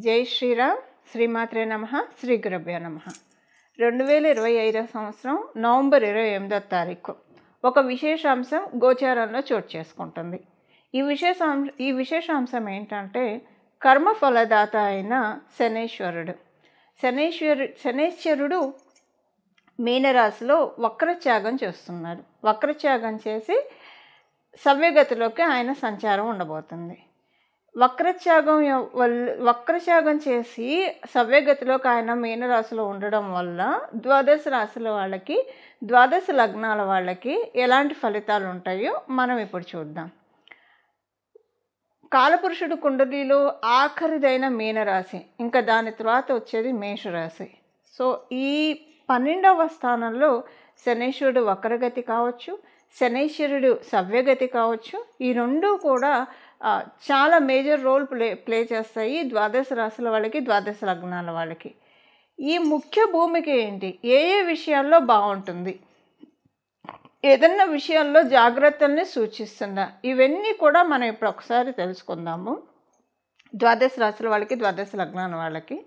జై శ్రీరామ్. శ్రీమాత్రే నమః. శ్రీ గురుభ్యో నమః. 2025 సంవత్సరం నవంబర్ 28వ తారీఖు ఒక విశేషాంశం గోచారంలో చోటు చేసుకుంటుంది. ఈ విశేషాంశం ఏంటంటే కర్మఫలదాత అయిన శనేశ్వరుడు. శనేశ్వరుడు మీనరాశిలో వక్రత్యాగం చేస్తున్నారు. వక్రత్యాగం చేసి సవ్యగతిలోకి ఆయన సంచారం ఉండబోతుంది. వక్రత్యాగం చేసి సవ్యగతిలోకి ఆయన మీనరాశిలో ఉండడం వల్ల ద్వాదశ రాశుల వాళ్ళకి, ద్వాదశ లగ్నాల వాళ్ళకి ఎలాంటి ఫలితాలు ఉంటాయో మనం ఇప్పుడు చూద్దాం. కాలపురుషుడు కుండలిలో ఆఖరిదైన మీనరాశి, ఇంకా దాని తర్వాత వచ్చేది మేషరాశి. సో ఈ 12వ స్థానంలో శనేశ్వరుడు వక్రగతి కావచ్చు, శనేశ్వరుడు సవ్యగతి కావచ్చు. ఈ రెండూ కూడా చాలా మేజర్ రోల్ ప్లే చేస్తాయి ద్వాదశ రాశుల వాళ్ళకి, ద్వాదశ లగ్నాల వాళ్ళకి. ఈ ముఖ్య భూమిక ఏంటి, ఏ విషయాల్లో బాగుంటుంది, ఏదన్నా విషయాల్లో జాగ్రత్తల్ని సూచిస్తుందా, ఇవన్నీ కూడా మనం ఇప్పుడు ఒకసారి తెలుసుకుందాము. ద్వాదశ రాశుల వాళ్ళకి, ద్వాదశ లగ్నాల వాళ్ళకి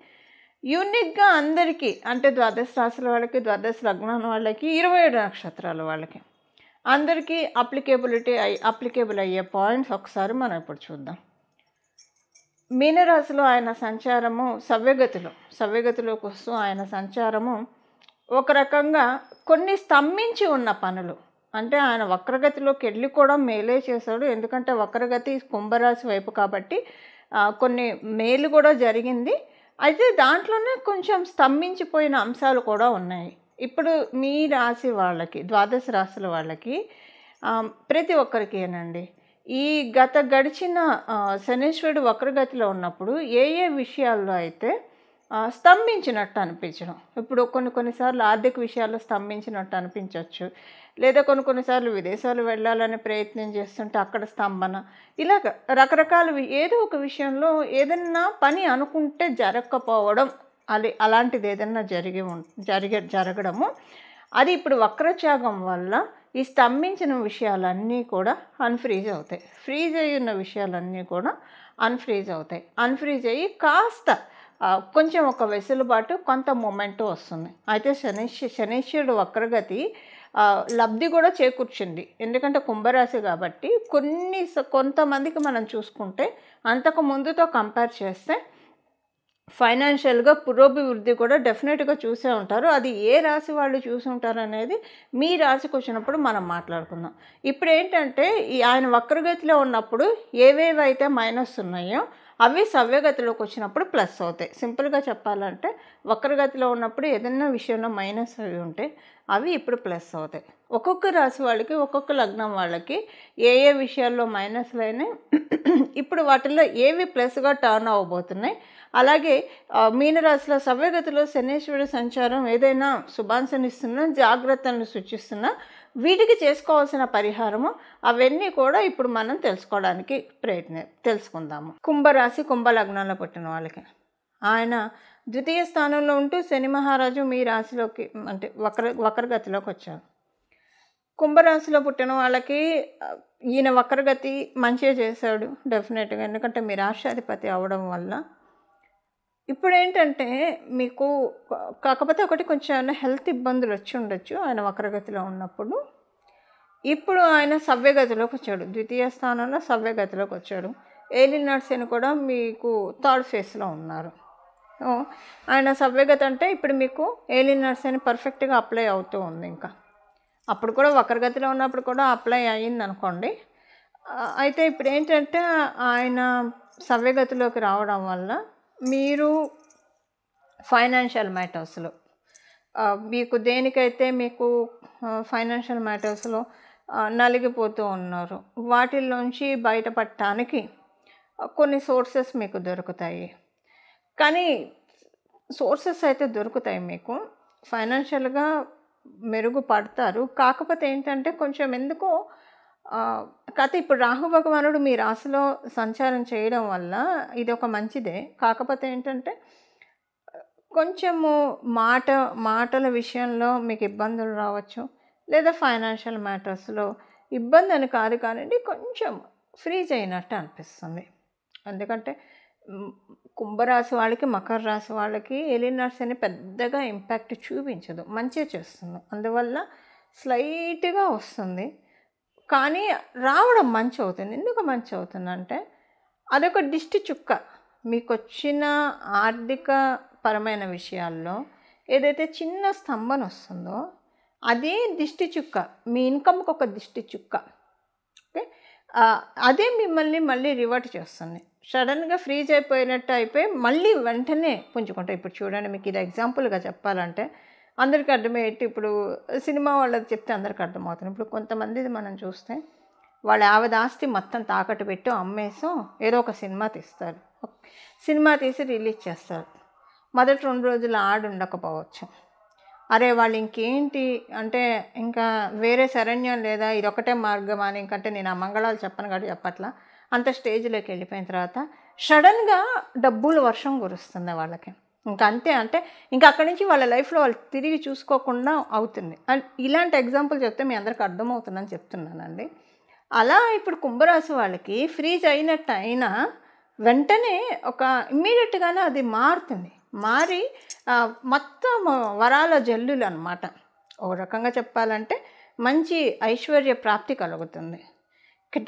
యూనిక్గా అందరికీ, అంటే ద్వాదశ రాశుల వాళ్ళకి, ద్వాదశ లగ్నాల వాళ్ళకి, 27 నక్షత్రాల వాళ్ళకి అందరికీ అప్లికేబుల్ అయ్యే పాయింట్స్ ఒకసారి మనం ఇప్పుడు చూద్దాం. మీనరాశిలో ఆయన సంచారము సవ్యగతిలోకి వస్తూ ఆయన సంచారము ఒక రకంగా కొన్ని స్తంభించి ఉన్న పనులు, అంటే ఆయన వక్రగతిలోకి వెళ్ళి కూడా మేలే చేశాడు. ఎందుకంటే వక్రగతి కుంభరాశి వైపు కాబట్టి కొన్ని మేలు కూడా జరిగింది. అయితే దాంట్లోనే కొంచెం స్తంభించిపోయిన అంశాలు కూడా ఉన్నాయి. ఇప్పుడు మీ రాశి వాళ్ళకి, ద్వాదశ రాశుల వాళ్ళకి, ప్రతి ఒక్కరికేనండి ఈ గడిచిన శనేశ్వరుడు వక్రగతిలో ఉన్నప్పుడు ఏ విషయాల్లో అయితే స్తంభించినట్టు అనిపించడం. ఇప్పుడు కొన్నిసార్లు ఆర్థిక విషయాల్లో స్తంభించినట్టు అనిపించవచ్చు, లేదా కొన్నిసార్లు విదేశాలు వెళ్ళాలని ప్రయత్నం చేస్తుంటే అక్కడ స్తంభన, ఇలాగ రకరకాల ఏదో ఒక విషయంలో ఏదన్నా పని అనుకుంటే జరగకపోవడం, అలాంటిది ఏదన్నా జరగడము, అది ఇప్పుడు వక్రత్యాగం వల్ల ఈ స్తంభించిన విషయాలన్నీ కూడా అన్ఫ్రీజ్ అవుతాయి. ఫ్రీజ్ అయ్యి ఉన్న విషయాలన్నీ కూడా అన్ఫ్రీజ్ అవుతాయి. అన్ఫ్రీజ్ అయ్యి కాస్త కొంచెం ఒక వెసులుబాటు, కొంత మూమెంట్ వస్తుంది. అయితే శనేశ్వరుడు వక్రగతి లబ్ధి కూడా చేకూర్చింది. ఎందుకంటే కుంభరాశి కాబట్టి కొంతమందికి మనం చూసుకుంటే అంతకు ముందుతో కంపేర్ చేస్తే ఫైనాన్షియల్గా పురోభివృద్ధి కూడా డెఫినెట్గా చూసే ఉంటారు. అది ఏ రాశి వాళ్ళు చూసి ఉంటారు అనేది మీ రాశికి వచ్చినప్పుడు మనం మాట్లాడుకుందాం. ఇప్పుడు ఏంటంటే ఆయన వక్రగతిలో ఉన్నప్పుడు ఏవేవైతే మైనస్ ఉన్నాయో అవి సవ్యగతిలోకి వచ్చినప్పుడు ప్లస్ అవుతాయి. సింపుల్గా చెప్పాలంటే వక్రగతిలో ఉన్నప్పుడు ఏదైనా విషయంలో మైనస్ అవి ఉంటే అవి ఇప్పుడు ప్లస్ అవుతాయి. ఒక్కొక్క రాశి వాళ్ళకి, ఒక్కొక్క లగ్నం వాళ్ళకి ఏ విషయాల్లో మైనస్లు అయినాయి, ఇప్పుడు వాటిల్లో ఏవి ప్లస్గా టర్న్ అవ్వబోతున్నాయి. అలాగే మీనరాశిలో సవ్యగతిలో శనేశ్వరుడు సంచారం ఏదైనా శుభాంశనిస్తున్నా, జాగ్రత్తలను సూచిస్తున్నా, వీటికి చేసుకోవాల్సిన పరిహారము అవన్నీ కూడా ఇప్పుడు మనం తెలుసుకోవడానికి తెలుసుకుందాము. కుంభరాశి, కుంభలగ్నంలో పుట్టిన వాళ్ళకి ఆయన ద్వితీయ స్థానంలో ఉంటూ శని మహారాజు మీ రాశిలోకి, అంటే వక్రగతిలోకి వచ్చారు. కుంభరాశిలో పుట్టిన వాళ్ళకి ఈయన వక్రగతి మంచిగా చేశాడు డెఫినెట్గా, ఎందుకంటే మీ రాష్ట్రాధిపతి అవడం వల్ల. ఇప్పుడు ఏంటంటే మీకు కాకపోతే ఒకటి కొంచెం హెల్త్ ఇబ్బందులు వచ్చి ఉండొచ్చు ఆయన వక్రగతిలో ఉన్నప్పుడు. ఇప్పుడు ఆయన సవ్యగతిలోకి వచ్చాడు, ద్వితీయ స్థానంలో సవ్యగతిలోకి వచ్చాడు. ఏలినాటి శని కూడా మీకు థర్డ్ ఫేజ్లో ఉన్నారు. ఆయన సవ్యగతి అంటే ఇప్పుడు మీకు ఏలినాటి శని పర్ఫెక్ట్గా అప్లై అవుతూ ఉంది. ఇంకా అప్పుడు కూడా వక్రగతిలో ఉన్నప్పుడు కూడా అప్లై అయ్యింది అనుకోండి. అయితే ఇప్పుడు ఏంటంటే ఆయన సవ్యగతిలోకి రావడం వల్ల మీరు ఫైనాన్షియల్ మ్యాటర్స్లో మీకు దేనికైతే మీకు ఫైనాన్షియల్ మ్యాటర్స్లో నలిగిపోతూ ఉన్నారు, వాటిల్లోంచి బయటపడటానికి కొన్ని సోర్సెస్ మీకు దొరుకుతాయి. కానీ సోర్సెస్ అయితే దొరుకుతాయి, మీకు ఫైనాన్షియల్గా మెరుగుపడతారు. కాకపోతే ఏంటంటే కొంచెం ఎందుకో కథ ఇప్పుడు రాహు భగవానుడు మీ రాశిలో సంచారం చేయడం వల్ల ఇది ఒక మంచిదే. కాకపోతే ఏంటంటే కొంచెము మాటల విషయంలో మీకు ఇబ్బందులు రావచ్చు, లేదా ఫైనాన్షియల్ మ్యాటర్స్లో ఇబ్బంది అని కాదు కానివ్వండి, కొంచెం ఫ్రీజ్ అయినట్టు అనిపిస్తుంది. ఎందుకంటే కుంభరాశి వాళ్ళకి, మకర రాశి వాళ్ళకి ఏలినాటి శని పెద్దగా ఇంపాక్ట్ చూపించదు, మంచిగా చేస్తుంది. అందువల్ల స్లైట్గా వస్తుంది, కానీ రావడం మంచి అవుతుంది. ఎందుకు మంచి అవుతుందంటే అదొక దిష్టి చుక్క. మీకు వచ్చిన ఆర్థిక పరమైన విషయాల్లో ఏదైతే చిన్న స్తంభన వస్తుందో అదే దిష్టి చుక్క, మీ ఇన్కమ్కి ఒక దిష్టి చుక్క. ఓకే, అదే మిమ్మల్ని మళ్ళీ రివర్ట్ చేస్తుంది. సడన్గా ఫ్రీజ్ అయిపోయి మళ్ళీ వెంటనే పుంజుకుంటాయి. ఇప్పుడు చూడండి, మీకు ఇది ఎగ్జాంపుల్గా చెప్పాలంటే అందరికీ అర్థమయ్యేట్టు ఇప్పుడు సినిమా వాళ్ళకి చెప్తే అందరికీ అర్థమవుతుంది. ఇప్పుడు కొంతమంది మనం చూస్తే వాళ్ళ ఆవిడ ఆస్తి మొత్తం తాకట్టు పెట్టి అమ్మేసం ఏదో ఒక సినిమా తీస్తారు. సినిమా తీసి రిలీజ్ చేస్తారు. మొదటి 2 రోజులు ఉండకపోవచ్చు. అరే వాళ్ళు ఇంకేంటి అంటే ఇంకా వేరే శరణ్యం లేదా, ఇదొకటే మార్గం అని, ఇంకంటే నేను ఆ మంగళాలు చెప్పను కాబట్టి చెప్పట్లా, అంత స్టేజ్లోకి వెళ్ళిపోయిన తర్వాత సడన్గా డబ్బులు వర్షం కురుస్తుంది వాళ్ళకి. ఇంకా అంతే, అంటే ఇంకా అక్కడి నుంచి వాళ్ళ లైఫ్లో వాళ్ళు తిరిగి చూసుకోకుండా అవుతుంది. అండ్ ఇలాంటి ఎగ్జాంపుల్ చెప్తే మీ అందరికీ అర్థమవుతుందని చెప్తున్నానండి. అలా ఇప్పుడు కుంభరాశి వాళ్ళకి ఫ్రీజ్ అయినట్టు అయినా వెంటనే ఒక ఇమ్మీడియట్గానే అది మారుతుంది. మారి మొత్తం వరాల జల్లులు అన్నమాట. ఒక రకంగా చెప్పాలంటే మంచి ఐశ్వర్య ప్రాప్తి కలుగుతుంది.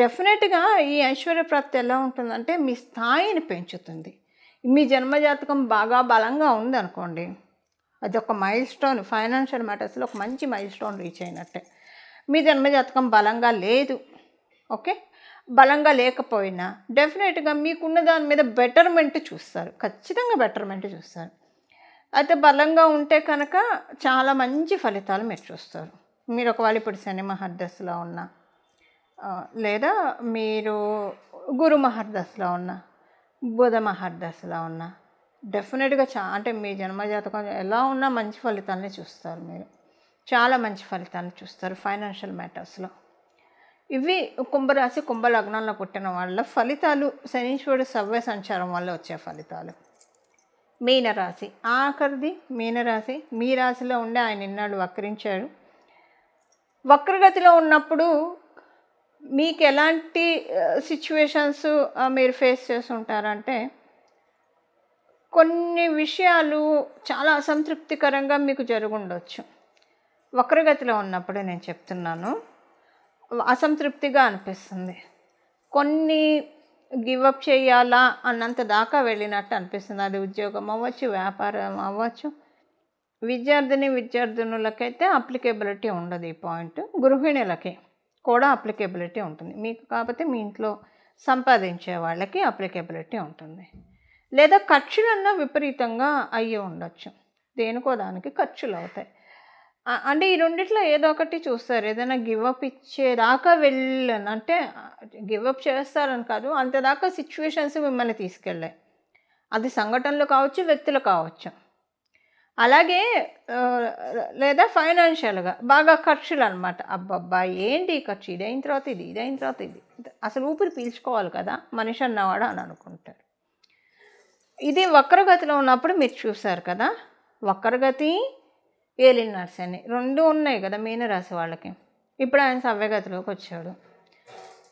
డెఫినెట్గా ఈ ఐశ్వర్య ప్రాప్తి ఎలా ఉంటుందంటే మీ స్థాయిని పెంచుతుంది. మీ జన్మజాతకం బాగా బలంగా ఉందనుకోండి, అది ఒక మైల్ స్టోన్, ఫైనాన్షియల్ మ్యాటర్స్లో ఒక మంచి మైల్ స్టోన్ రీచ్ అయినట్టే. మీ జన్మజాతకం బలంగా లేదు, ఓకే, బలంగా లేకపోయినా డెఫినెట్గా మీకున్న దాని మీద బెటర్మెంట్ చూస్తారు, ఖచ్చితంగా బెటర్మెంట్ చూస్తారు. అయితే బలంగా ఉంటే కనుక చాలా మంచి ఫలితాలు మీరు చూస్తారు. మీరు ఒకవేళ ఇప్పుడు శని మహర్దశలో ఉన్నా, లేదా మీరు గురు మహర్దశలో ఉన్నా, బుధ మహర్దశలో ఉన్నా, డెఫినెట్గా అంటే మీ జన్మజాతకం ఎలా ఉన్నా మంచి ఫలితాలని చూస్తారు. మీరు చాలా మంచి ఫలితాలను చూస్తారు ఫైనాన్షియల్ మ్యాటర్స్లో. ఇవి కుంభరాశి, కుంభలగ్నంలో పుట్టిన వాళ్ళ ఫలితాలు, శనీశ్వరుడు సవ్య సంచారం వల్ల వచ్చే ఫలితాలు. మీనరాశి, ఆఖరిది మీనరాశి. మీ రాశిలో ఉండే ఆయన ఇన్నాళ్ళు వక్రించాడు. వక్రగతిలో ఉన్నప్పుడు మీకు ఎలాంటి సిచ్యువేషన్స్ మీరు ఫేస్ చేస్తుంటారంటే, కొన్ని విషయాలు చాలా అసంతృప్తికరంగా మీకు జరుగుండొచ్చు. వక్రగతిలో ఉన్నప్పుడు నేను చెప్తున్నాను, అసంతృప్తిగా అనిపిస్తుంది. కొన్ని గివప్ చేయాలా అన్నంత దాకా వెళ్ళినట్టు అనిపిస్తుంది. అది ఉద్యోగం అవ్వచ్చు, వ్యాపారం అవ్వచ్చు. విద్యార్థినులకైతే అప్లికేబిలిటీ ఉండదు ఈ పాయింట్. గృహిణులకి కూడా అప్లికేబిలిటీ ఉంటుంది. మీకు కాకపోతే మీ ఇంట్లో సంపాదించే వాళ్ళకి అప్లికేబిలిటీ ఉంటుంది. లేదా ఖర్చులన్నా విపరీతంగా అయ్యి ఉండొచ్చు, దేనికో దానికి ఖర్చులు అవుతాయి. అంటే ఈ రెండిట్లో ఏదో ఒకటి చూస్తారు. ఏదైనా గివప్ ఇచ్చేదాకా అంటే గివప్ చేస్తారని కాదు, అంతదాకా సిచ్యువేషన్స్ మిమ్మల్ని తీసుకెళ్ళాయి. అది సంఘటనలు కావచ్చు, వ్యక్తులు కావచ్చు. అలాగే లేదా ఫైనాన్షియల్గా బాగా ఖర్చులు అనమాట. అబ్బబ్బా ఏంటి ఖర్చు, ఇదైన తర్వాత ఇది, ఇదైన తర్వాత ఇది, అసలు ఊపిరి పీల్చుకోవాలి కదా మనిషి అన్నవాడు అని అనుకుంటారు. ఇది వక్రగతిలో ఉన్నప్పుడు మీరు చూశారు కదా, వక్రగతి, ఏలినాటి శని రెండు ఉన్నాయి కదా మీనరాశి వాళ్ళకి. ఇప్పుడు ఆయన సవ్యగతిలోకి వచ్చాడు.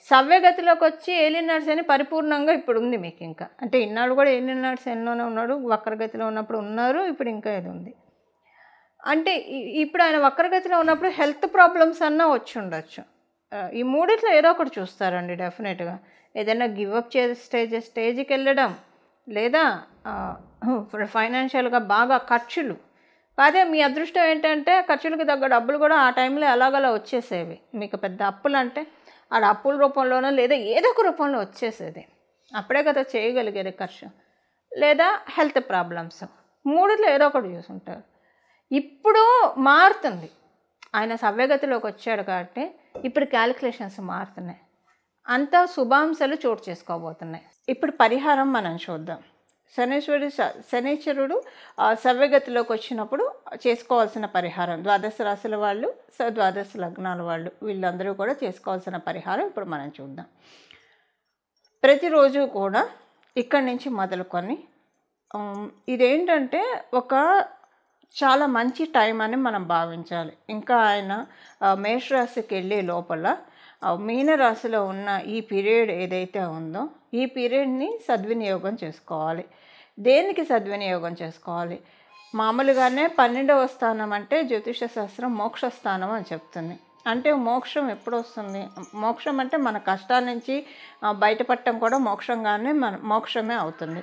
సవ్యగతిలోకి వచ్చి ఏలినాటి శని పరిపూర్ణంగా ఇప్పుడు ఉంది మీకు. ఇంకా అంటే ఇన్నాడు కూడా ఏలినాటి శనిలోనే ఉన్నాడు, వక్రగతిలో ఉన్నప్పుడు ఉన్నారు, ఇప్పుడు ఇంకా ఇది ఉంది. అంటే ఇప్పుడు ఆయన వక్రగతిలో ఉన్నప్పుడు హెల్త్ ప్రాబ్లమ్స్ అన్నా వచ్చి ఉండొచ్చు. ఈ మూడిట్లో ఏదో ఒకటి చూస్తారండి డెఫినెట్గా. ఏదైనా గివప్ స్టేజ్కి వెళ్ళడం, లేదా ఫైనాన్షియల్గా బాగా ఖర్చులు. అదే మీ అదృష్టం ఏంటంటే ఖర్చులకు తగ్గ డబ్బులు కూడా ఆ టైంలో ఎలాగలా వచ్చేసేవి. మీకు పెద్ద అప్పులు అంటే అది అప్పుల రూపంలోనో లేదా ఏదో ఒక రూపంలో వచ్చేసేది. అప్పుడే కదా చేయగలిగేది ఖర్చు. లేదా హెల్త్ ప్రాబ్లమ్స్, మూడిట్లో ఏదో ఒకటి చూసుంటారు. ఇప్పుడు మారుతుంది, ఆయన సవ్యగతిలోకి వచ్చాడు కాబట్టి ఇప్పుడు క్యాలిక్యులేషన్స్ మారుతున్నాయి, అంతా శుభాంశాలు చోటు చేసుకోబోతున్నాయి. ఇప్పుడు పరిహారం మనం చూద్దాం. శనీశ్వరుడు సవ్యగతిలోకి వచ్చినప్పుడు చేసుకోవాల్సిన పరిహారం, ద్వాదశ రాశుల వాళ్ళు, ద్వాదశ లగ్నాల వాళ్ళు, వీళ్ళందరూ కూడా చేసుకోవాల్సిన పరిహారం ఇప్పుడు మనం చూద్దాం. ప్రతిరోజు కూడా ఇక్కడి నుంచి మొదలుకొని ఇదేంటంటే ఒక చాలా మంచి టైం అని మనం భావించాలి. ఇంకా ఆయన మేషరాశికి వెళ్ళే లోపల మీనరాశిలో ఉన్న ఈ పీరియడ్ ఏదైతే ఉందో ఈ పీరియడ్ని సద్వినియోగం చేసుకోవాలి. దేనికి సద్వినియోగం చేసుకోవాలి? మామూలుగానే 12వ స్థానం అంటే జ్యోతిష శాస్త్రం మోక్ష స్థానం అని చెప్తుంది. అంటే మోక్షం ఎప్పుడు వస్తుంది? మోక్షం అంటే మన కష్టాల నుంచి బయటపడటం కూడా మోక్షమే అవుతుంది.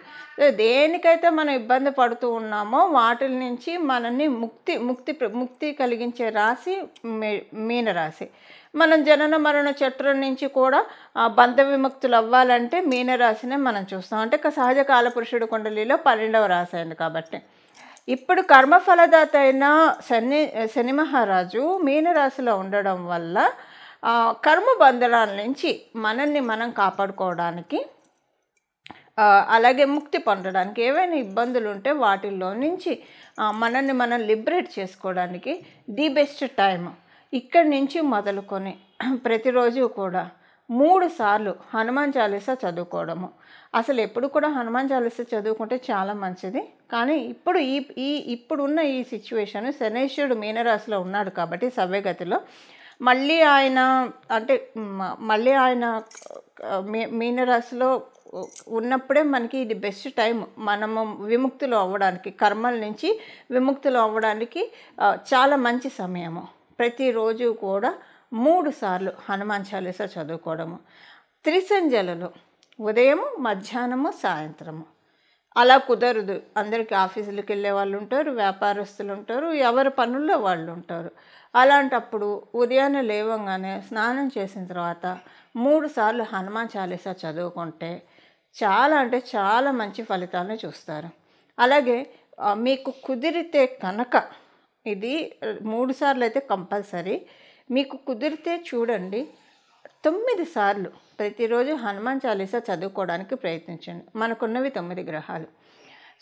దేనికైతే మనం ఇబ్బంది పడుతూ ఉన్నామో వాటి నుంచి మనల్ని ముక్తి కలిగించే రాశి మీనరాశి. మనం జనన మరణ చట్రం నుంచి కూడా బంధ విముక్తులు అవ్వాలంటే మీనరాశినే మనం చూస్తాం. అంటే సహజ కాలపురుషుడు కుండలిలో 12వ రాశి అయింది కాబట్టి. ఇప్పుడు కర్మఫలదాత అయిన శని మహారాజు మీనరాశిలో ఉండడం వల్ల కర్మ బంధనాల నుంచి మనల్ని మనం కాపాడుకోవడానికి, అలాగే ముక్తి పొందడానికి, ఏవైనా ఇబ్బందులు ఉంటే వాటిల్లో నుంచి మనల్ని మనం లిబరేట్ చేసుకోవడానికి ది బెస్ట్ టైం. ఇక్కడి నుంచి మొదలుకొని ప్రతిరోజు కూడా 3 సార్లు హనుమాన్ చాలీసా చదువుకోవడము. అసలు ఎప్పుడు కూడా హనుమాన్ చాలీసా చదువుకుంటే చాలా మంచిది. కానీ ఇప్పుడున్న ఈ సిచ్యువేషన్, శనేశ్వరుడు మీనరాశిలో ఉన్నాడు కాబట్టి సవ్యగతిలో మళ్ళీ ఆయన మీనరాశిలో ఉన్నప్పుడే మనకి ఇది బెస్ట్ టైం. మనము విముక్తులు అవ్వడానికి, కర్మల నుంచి విముక్తులు అవ్వడానికి చాలా మంచి సమయము. ప్రతిరోజు కూడా 3 సార్లు హనుమాన్ చాలీసా చదువుకోవడము. త్రిసంధ్యలలో ఉదయము, మధ్యాహ్నము, సాయంత్రము. అలా కుదరదు. అందరికీ ఆఫీసులకు వెళ్ళే వాళ్ళు ఉంటారు, వ్యాపారస్తులు ఉంటారు, ఎవరి పనుల్లో వాళ్ళు ఉంటారు. అలాంటప్పుడు ఉదయాన్నే లేవగానే స్నానం చేసిన తర్వాత 3 సార్లు హనుమాన్ చాలీసా చదువుకుంటే చాలా మంచి ఫలితాలను చూస్తారు. అలాగే మీకు కుదిరితే కనుక ఇది 3 సార్లు అయితే కంపల్సరీ. మీకు కుదిరితే చూడండి 9 సార్లు ప్రతిరోజు హనుమాన్ చాలీసా చదువుకోవడానికి ప్రయత్నించండి. మనకున్నవి 9 గ్రహాలు.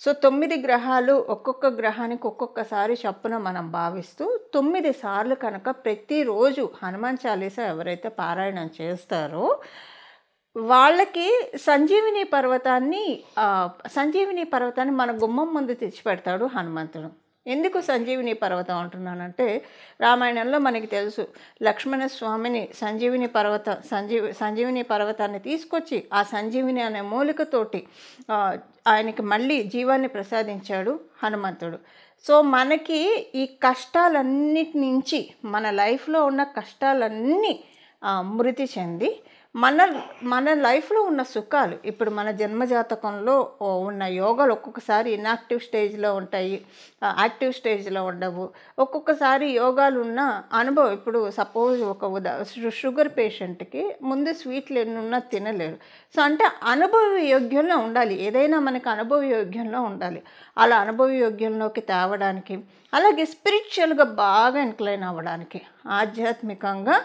సో 9 గ్రహాలు ఒక్కొక్క గ్రహానికి ఒక్కొక్కసారి చొప్పున మనం భావిస్తూ 9 సార్లు కనుక ప్రతిరోజు హనుమాన్ చాలీసా ఎవరైతే పారాయణం చేస్తారో వాళ్ళకి సంజీవిని పర్వతాన్ని మన గుమ్మం ముందు తెచ్చిపెడతాడు హనుమంతుడు. ఎందుకు సంజీవిని పర్వతం అంటున్నానంటే, రామాయణంలో మనకి తెలుసు, లక్ష్మణస్వామిని సంజీవిని పర్వతాన్ని తీసుకొచ్చి ఆ సంజీవిని అనే మూలికతోటి ఆయనకి మళ్ళీ జీవాన్ని ప్రసాదించాడు హనుమంతుడు. సో మనకి ఈ కష్టాలన్నిటి నుంచి, మన లైఫ్లో ఉన్న కష్టాలన్నీ మృతి చెంది మన లైఫ్లో ఉన్న సుఖాలు, ఇప్పుడు మన జన్మజాతకంలో ఉన్న యోగాలు ఒక్కొక్కసారి ఇన్యాక్టివ్ స్టేజ్లో ఉంటాయి, యాక్టివ్ స్టేజ్లో ఉండవు. ఒక్కొక్కసారి యోగాలు ఉన్న అనుభవం, ఇప్పుడు సపోజ్ షుగర్ పేషెంట్కి ముందు స్వీట్లు ఎన్ని ఉన్నా తినలేరు. సో అంటే అనుభవ యోగ్యంలో ఉండాలి, ఏదైనా మనకు అనుభవ యోగ్యంలో ఉండాలి. అలా అనుభవ యోగ్యంలోకి తేవడానికి, అలాగే స్పిరిచువల్గా బాగా ఇంక్లైన్ అవ్వడానికి, ఆధ్యాత్మికంగా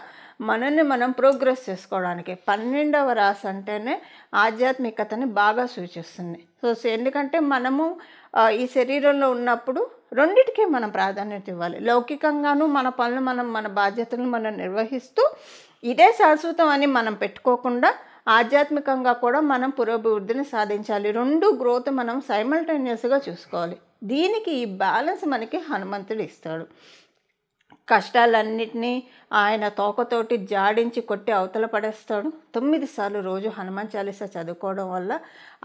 మనల్ని మనం ప్రోగ్రెస్ చేసుకోవడానికి 12వ రాశి అంటేనే ఆధ్యాత్మికతని బాగా సూచిస్తుంది. సో ఎందుకంటే మనము ఈ శరీరంలో ఉన్నప్పుడు రెండిటికీ మనం ప్రాధాన్యత ఇవ్వాలి. లౌకికంగాను మన పనులు మన బాధ్యతలను మనం నిర్వహిస్తూ ఇదే శాశ్వతం అని మనం పెట్టుకోకుండా ఆధ్యాత్మికంగా కూడా మనం పురోభివృద్ధిని సాధించాలి. 2 గ్రోత్ మనం సైమల్టేనియస్గా చూసుకోవాలి. దీనికి ఈ బ్యాలెన్స్ మనకి హనుమంతుడు ఇస్తాడు. కష్టాలన్నిటినీ ఆయన తోకతోటి జాడించి కొట్టి అవతల పడేస్తాడు. 9 సార్లు రోజు హనుమాన్ చాలీసా చదువుకోవడం వల్ల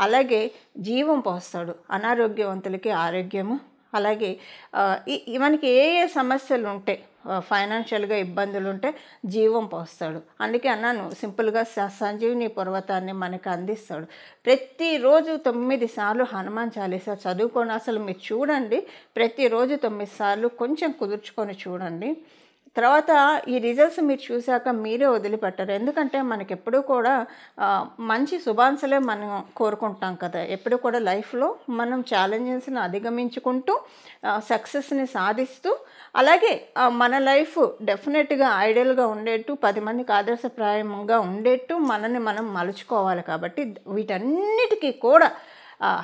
అలాగే జీవం పోస్తాడు. అనారోగ్యవంతులకి ఆరోగ్యము, అలాగే మనకి ఏ సమస్యలు ఉంటే, ఫైనాన్షియల్గా ఇబ్బందులు ఉంటే జీవం పోస్తాడు. అందుకే అన్నాను, సింపుల్గా సంజీవిని పర్వతాన్ని మనకు అందిస్తాడు. ప్రతిరోజు 9 సార్లు హనుమాన్ చాలీసా చదువుకొని అసలు మీరు చూడండి, ప్రతిరోజు 9 సార్లు కొంచెం కుదుర్చుకొని చూడండి. తర్వాత ఈ రిజల్ట్స్ మీరు చూశాక మీరే వదిలిపెట్టరు. ఎందుకంటే మనకి ఎప్పుడూ కూడా మంచి శుభాంశలే మనం కోరుకుంటాం కదా. ఎప్పుడు కూడా లైఫ్లో మనం ఛాలెంజెస్ని అధిగమించుకుంటూ సక్సెస్ని సాధిస్తూ, అలాగే మన లైఫ్ డెఫినెట్గా ఐడియల్గా ఉండేట్టు, 10 మందికి ఆదర్శప్రాయంగా ఉండేట్టు మనల్ని మనం మలుచుకోవాలి. కాబట్టి వీటన్నిటికీ కూడా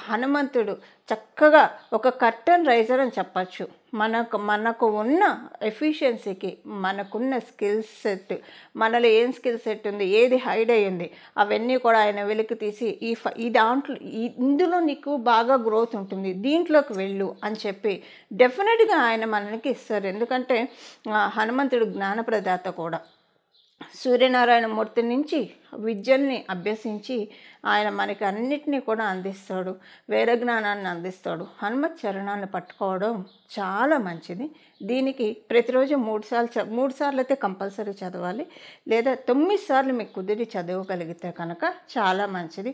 హనుమంతుడు చక్కగా ఒక కర్టన్ రైజర్ అని చెప్పచ్చు. మనకు ఉన్న ఎఫిషియన్సీకి, మనకున్న స్కిల్ సెట్, మనలో ఏం స్కిల్ సెట్ ఉంది, ఏది హైడ్ అయ్యింది, అవన్నీ కూడా ఆయన వెలికి తీసి ఈ దాంట్లో ఇందులో నీకు బాగా గ్రోత్ ఉంటుంది, దీంట్లోకి వెళ్ళు అని చెప్పి డెఫినెట్గా ఆయన మనకి ఇస్తారు. ఎందుకంటే హనుమంతుడు జ్ఞానప్రదాత కూడా. సూర్యనారాయణ మూర్తి నుంచి విద్యల్ని అభ్యసించి ఆయన మనకి అన్నిటినీ కూడా అందిస్తాడు, వేద జ్ఞానాన్ని అందిస్తాడు. హనుమత్ చరణాన్ని పట్టుకోవడం చాలా మంచిది. దీనికి ప్రతిరోజు 3 సార్లు అయితే కంపల్సరీ చదవాలి, లేదా 9 సార్లు మీకు కుదిరి చదవగలిగితే కనుక చాలా మంచిది.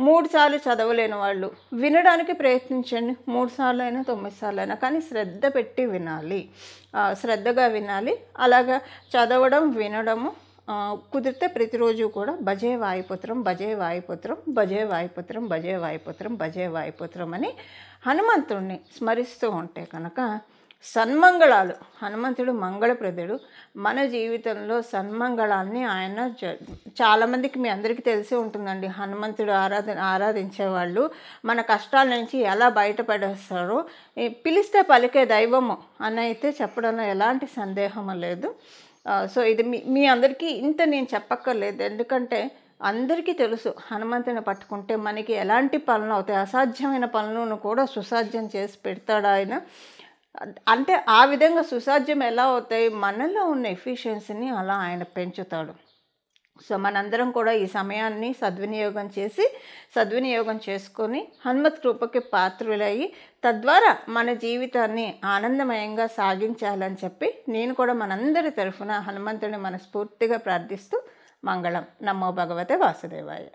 3 సార్లు చదవలేని వాళ్ళు వినడానికి ప్రయత్నించండి. 3 సార్లు అయినా 9 సార్లు అయినా, కానీ శ్రద్ధ పెట్టి వినాలి, శ్రద్ధగా వినాలి. అలాగా చదవడం వినడము కుదిరితే ప్రతిరోజు కూడా భజే వాయుపుత్రం, భజే వాయుపుత్రం, భజే వాయుపుత్రం, భజే వాయుపుత్రం, భజే వాయుపుత్రం అని హనుమంతుడిని స్మరిస్తూ ఉంటే కనుక సన్మంగళాలు, హనుమంతుడు మంగళప్రదుడు. మన జీవితంలో సన్మంగళాన్ని ఆయన చాలామందికి, మీ అందరికీ తెలిసి ఉంటుందండి, హనుమంతుడు ఆరాధించేవాళ్ళు మన కష్టాల నుంచి ఎలా బయటపడేస్తారో, పిలిస్తే పలికే దైవము అని అయితే చెప్పడంలో ఎలాంటి సందేహం లేదు. సో ఇది మీ అందరికీ ఇంత నేను చెప్పక్కర్లేదు, ఎందుకంటే అందరికీ తెలుసు హనుమంతుని పట్టుకుంటే మనకి ఎలాంటి పనులు అవుతాయి, అసాధ్యమైన పనులను కూడా సుసాధ్యం చేసి పెడతాడు ఆయన. అంటే ఆ విధంగా సుసాధ్యం ఎలా అవుతాయి, మనలో ఉన్న ఎఫిషియన్సీని అలా ఆయన పెంచుతాడు. సో మనందరం కూడా ఈ సమయాన్ని సద్వినియోగం చేసుకొని హనుమత్ కృపకి పాత్రులయ్యి తద్వారా మన జీవితాన్ని ఆనందమయంగా సాగించాలని చెప్పి నేను కూడా మనందరి తరఫున హనుమంతుడిని మనస్ఫూర్తిగా ప్రార్థిస్తూ మంగళం. నమో భగవతే వాసుదేవాయ.